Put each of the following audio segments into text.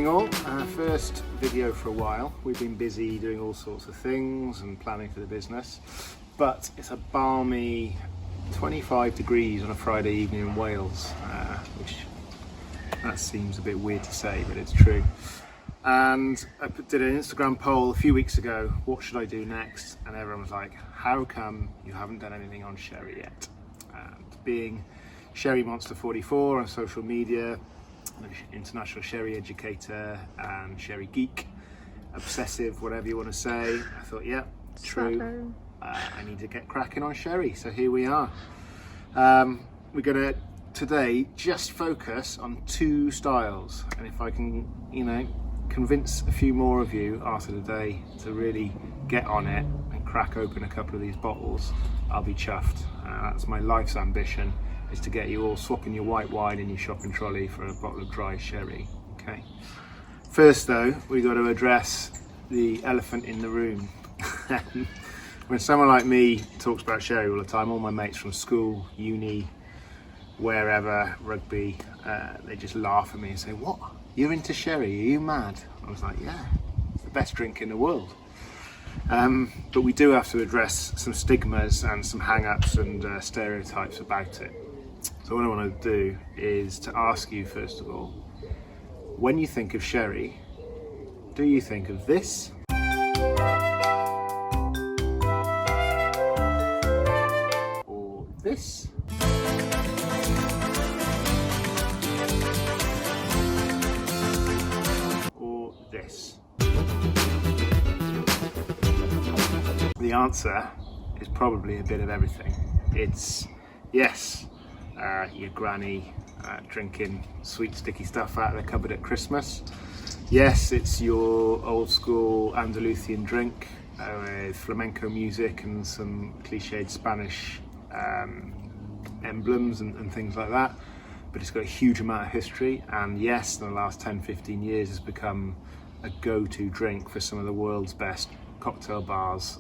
all. First video for a while. We've been busy doing all sorts of things and planning for the business, but it's a balmy 25 degrees on a Friday evening in Wales, which that seems a bit weird to say, but it's true. And I did an Instagram poll a few weeks ago, what should I do next? And everyone was like, how come you haven't done anything on sherry yet? And being Sherry Monster 44 on social media, international sherry educator and sherry geek, obsessive, whatever you want to say, I thought, yeah, true. I need to get cracking on sherry, so here we are. We're gonna today just focus on 2 styles, and if I can, convince a few more of you after the day to really get on it and crack open a couple of these bottles, I'll be chuffed. That's my life's ambition, is to get you all swapping your white wine in your shopping trolley for a bottle of dry sherry. Okay. First though, we've got to address the elephant in the room. When someone like me talks about sherry all the time, all my mates from school, uni, wherever, rugby, they just laugh at me and say, what? You're into sherry? Are you mad? I was like, yeah, it's the best drink in the world. But we do have to address some stigmas and some hang-ups and stereotypes about it. So what I want to do is to ask you, first of all, when you think of sherry, do you think of this? Or this? Or this? The answer is probably a bit of everything. It's yes, your granny drinking sweet sticky stuff out of the cupboard at Christmas. Yes, it's your old school Andalusian drink with flamenco music and some cliched Spanish emblems and things like that. But it's got a huge amount of history, and yes, in the last 10-15 years has become a go-to drink for some of the world's best cocktail bars,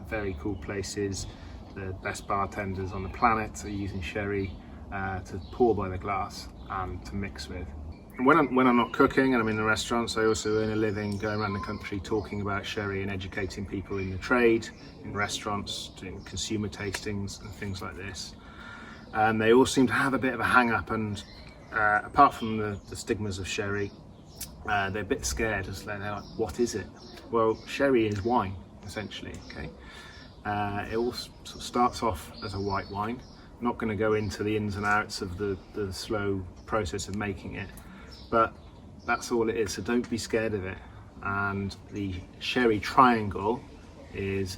very cool places. The best bartenders on the planet are using sherry to pour by the glass and to mix with. And when I'm not cooking and I'm in the restaurants, I also earn a living going around the country talking about sherry and educating people in the trade, in restaurants, doing consumer tastings and things like this. And they all seem to have a bit of a hang-up, and apart from the stigmas of sherry, they're a bit scared. They're like, what is it? Well, sherry is wine, essentially, okay? It all sort of starts off as a white wine. I'm not going to go into the ins and outs of the slow process of making it, but that's all it is, so don't be scared of it. And the sherry triangle is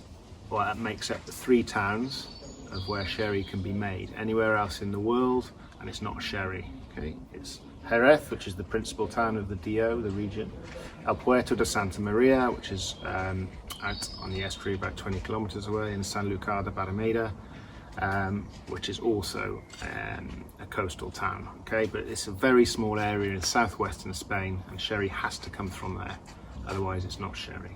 what makes up the 3 towns of where sherry can be made. Anywhere else in the world, and it's not sherry, okay? It's Jerez, which is the principal town of the DO, the region. El Puerto de Santa Maria, which is out on the estuary about 20 kilometers away, in Sanlúcar de Barrameda, which is also a coastal town, okay? But it's a very small area in southwestern Spain, and sherry has to come from there, otherwise it's not sherry.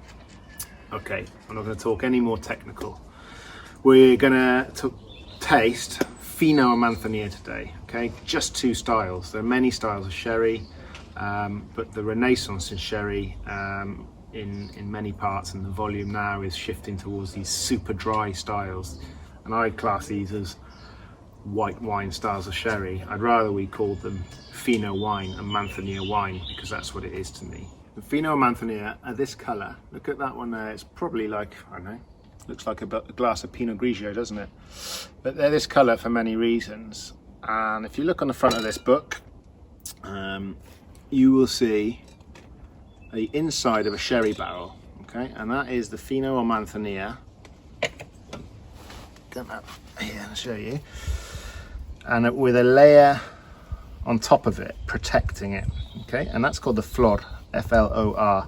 Okay, I'm not going to talk any more technical. We're going to taste fino and manzanilla today, okay? Just 2 styles. There are many styles of sherry, but the renaissance in sherry in many parts, and the volume now is shifting towards these super dry styles. And I class these as white wine styles of sherry. I'd rather we called them fino wine and manzanilla wine, because that's what it is to me. The fino and manzanilla are this colour. Look at that one there. It's probably like, I don't know, looks like a glass of Pinot Grigio, doesn't it? But they're this colour for many reasons. And if you look on the front of this book, you will see the inside of a sherry barrel, okay? And that is the fino or manzanilla. Get that here, I'll show you. And with a layer on top of it, protecting it, okay? And that's called the flor, F-L-O-R.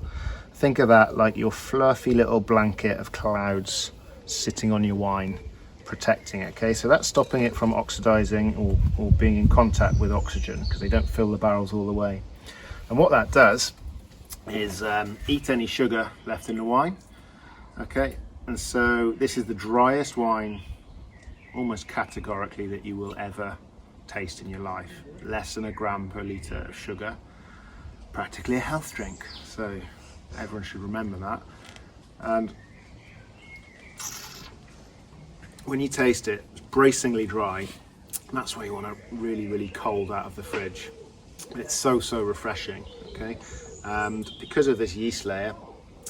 Think of that like your fluffy little blanket of clouds sitting on your wine, protecting it, okay? So that's stopping it from oxidizing or being in contact with oxygen, because they don't fill the barrels all the way. And what that does is eat any sugar left in the wine, okay? And so this is the driest wine, almost categorically, that you will ever taste in your life. Less than a gram per litre of sugar. practically a health drink, so everyone should remember that. And when you taste it, it's bracingly dry. That's why you want it really, really cold out of the fridge. It's so refreshing, okay? And because of this yeast layer,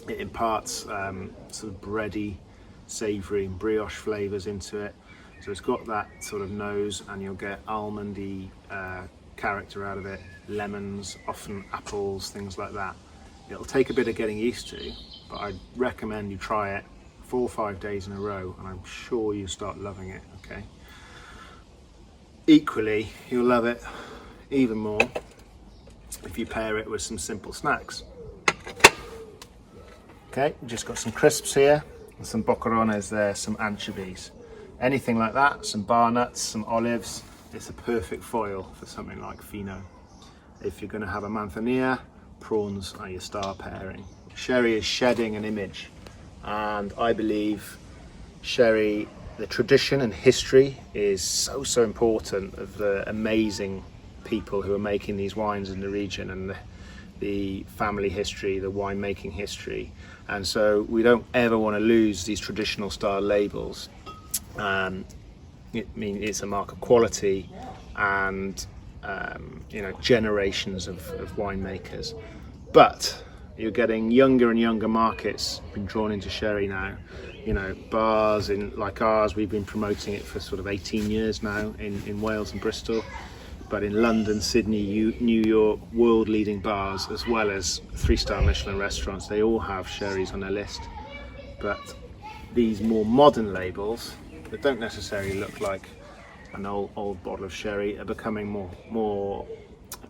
it imparts sort of bready, savoury and brioche flavours into it. So it's got that sort of nose, and you'll get almondy character out of it, lemons, often apples, things like that. It'll take a bit of getting used to, but I'd recommend you try it 4 or 5 days in a row, and I'm sure you start loving it, okay? Equally, you'll love it even more if you pair it with some simple snacks. Okay, we've just got some crisps here, and some boquerones there, some anchovies. Anything like that, some bar nuts, some olives, it's a perfect foil for something like fino. If you're going to have a manzanilla, prawns are your star pairing. Sherry is shedding an image, and I believe sherry, the tradition and history is so important of the amazing people who are making these wines in the region, and the family history, the winemaking history. And so we don't ever want to lose these traditional style labels. It's a mark of quality and generations of winemakers. But you're getting younger and younger markets being drawn into sherry now. You know, bars like ours, we've been promoting it for sort of 18 years now in Wales and Bristol. But in London, Sydney, New York, world-leading bars, as well as 3-star Michelin restaurants, they all have sherries on their list. But these more modern labels that don't necessarily look like an old bottle of sherry are becoming more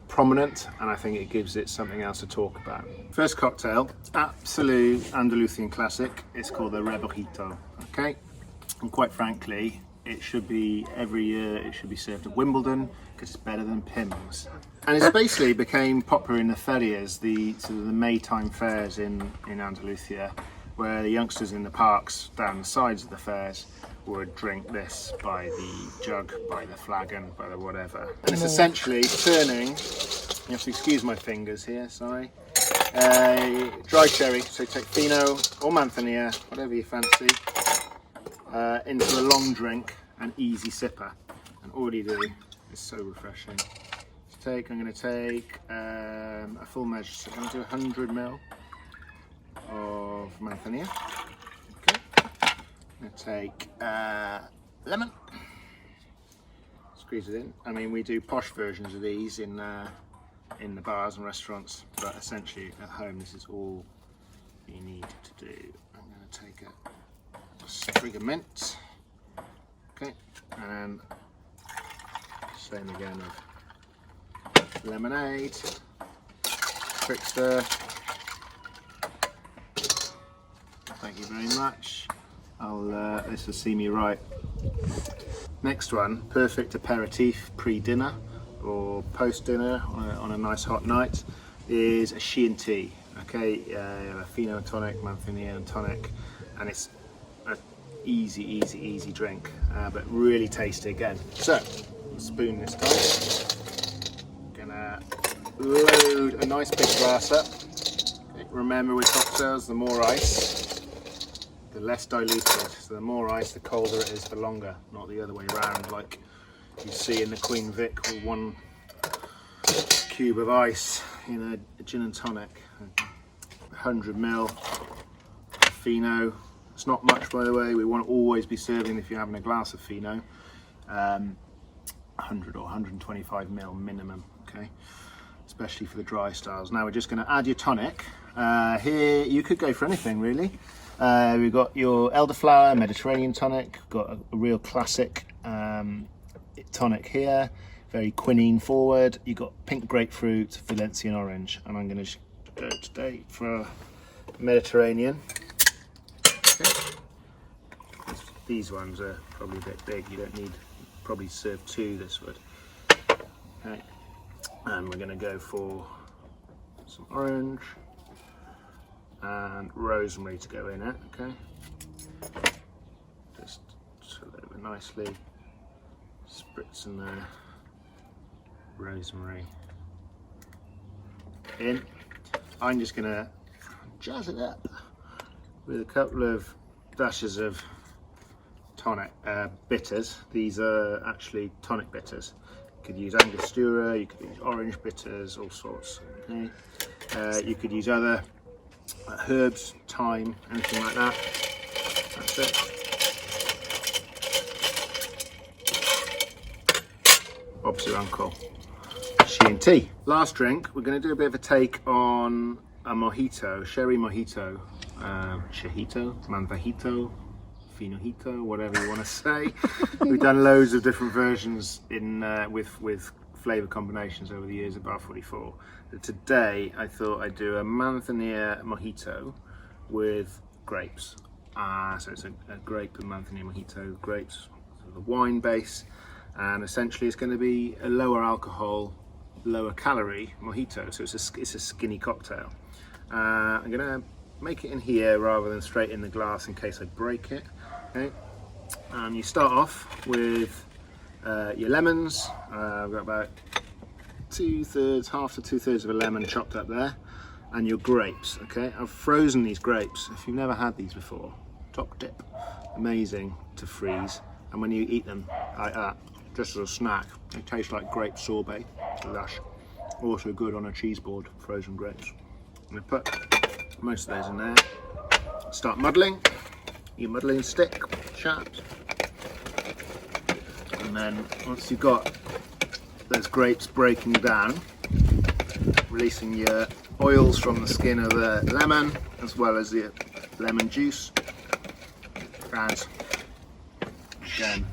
prominent, and I think it gives it something else to talk about. First cocktail, absolute Andalusian classic. It's called the Rebujito, okay? And quite frankly, it should be, every year, it should be served at Wimbledon, because it's better than Pimm's. And it's basically became popular in the ferias, the sort of the Maytime fairs in Andalusia, where the youngsters in the parks down the sides of the fairs would drink this by the jug, by the flagon, by the whatever. And it's essentially turning, you have to excuse my fingers here, sorry, dry cherry, so take fino or manzanilla, whatever you fancy, into a long drink, an easy sipper. And all you do is so refreshing. I'm going to take a full measure, so I'm going to do 100 ml of manzanilla. Okay. I'm going to take lemon, squeeze it in. I mean, we do posh versions of these in the bars and restaurants, but essentially at home this is all you need to do. I'm going to take a sprig of mint, okay, and same again of lemonade, quick stir. Thank you very much. This will see me right. Next one, perfect aperitif pre-dinner or post-dinner on a nice hot night, is a Chianti. Okay, a fino and tonic, manzanilla and tonic, and it's an easy drink, but really tasty again. So, spoon this time. Gonna load a nice big glass up. Okay, remember with cocktails, the more ice, the less diluted. So the more ice, the colder it is for longer, not the other way around, like you see in the Queen Vic with 1 cube of ice in a gin and tonic. 100 ml fino. It's not much, by the way. We want to always be serving, if you're having a glass of fino, 100 or 125 ml minimum, okay? Especially for the dry styles. Now we're just going to add your tonic. Here you could go for anything really. We've got your elderflower Mediterranean tonic. We've got a real classic tonic here, very quinine forward. You've got pink grapefruit, Valencian orange, and I'm going to go today for Mediterranean. Okay. These ones are probably a bit big. You don't need, probably serve 2. This would. Okay, and we're going to go for some orange and rosemary to go in it. Okay, just so that we're nicely spritzing the rosemary. in. I'm just gonna jazz it up with a couple of dashes of tonic bitters. These are actually tonic bitters. You could use Angostura, you could use orange bitters, all sorts. Okay, you could use other herbs, thyme, anything like that. That's it. Bob's your uncle. Tea. Last drink, we're going to do a bit of a take on a mojito, sherry mojito, chajito, manzanilla, finojito, whatever you want to say. We've done loads of different versions in with flavour combinations over the years at Bar 44. But today I thought I'd do a manzanilla mojito with grapes. So it's a grape and manzanilla mojito, grapes, so the wine base, and essentially it's going to be a lower alcohol, lower calorie mojito, so it's a skinny cocktail. I'm gonna make it in here rather than straight in the glass in case I break it. Okay, and you start off with your lemons. I've got about half to 2/3 of a lemon chopped up there, and your grapes. Okay, I've frozen these grapes. If you've never had these before, top tip, amazing to freeze, and when you eat them like that, just as a snack, they taste like grape sorbet, lush. Also good on a cheese board, frozen grapes. I'm going to put most of those in there. Start muddling, your muddling stick, sharp. And then once you've got those grapes breaking down, releasing your oils from the skin of the lemon, as well as the lemon juice. And again,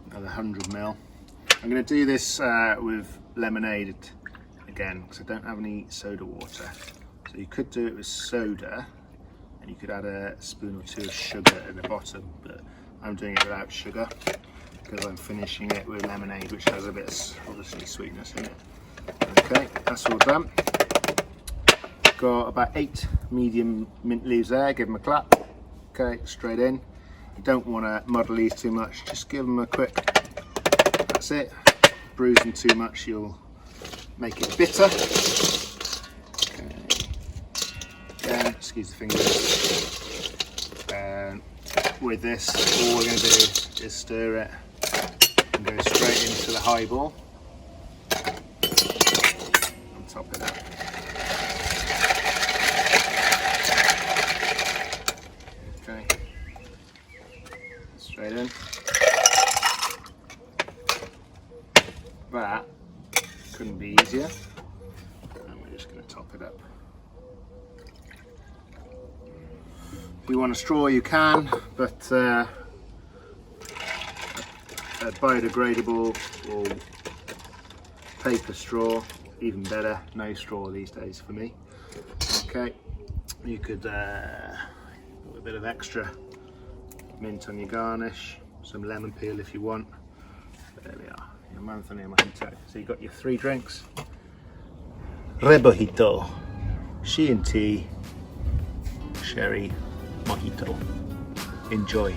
another 100 ml. I'm going to do this with lemonade again because I don't have any soda water. So you could do it with soda, and you could add a spoon or two of sugar at the bottom, but I'm doing it without sugar because I'm finishing it with lemonade, which has a bit of obviously sweetness in it. Okay, that's all done. Got about 8 medium mint leaves there, give them a clap. Okay, straight in. You don't want to muddle these too much, just give them a quick, that's it. Bruise them too much, you'll make it bitter. Okay. Again, excuse the fingers. And with this, all we're going to do is stir it and go straight into the highball and top it up. Okay, straight in. That couldn't be easier, and we're just going to top it up. If you want a straw you can, but a biodegradable or paper straw, even better. No straw these days for me. Okay, you could put a bit of extra mint on your garnish, some lemon peel if you want. There we are. Manzanilla mojito. So you've got your 3 drinks. Rebojito, tea, sherry mojito. Enjoy.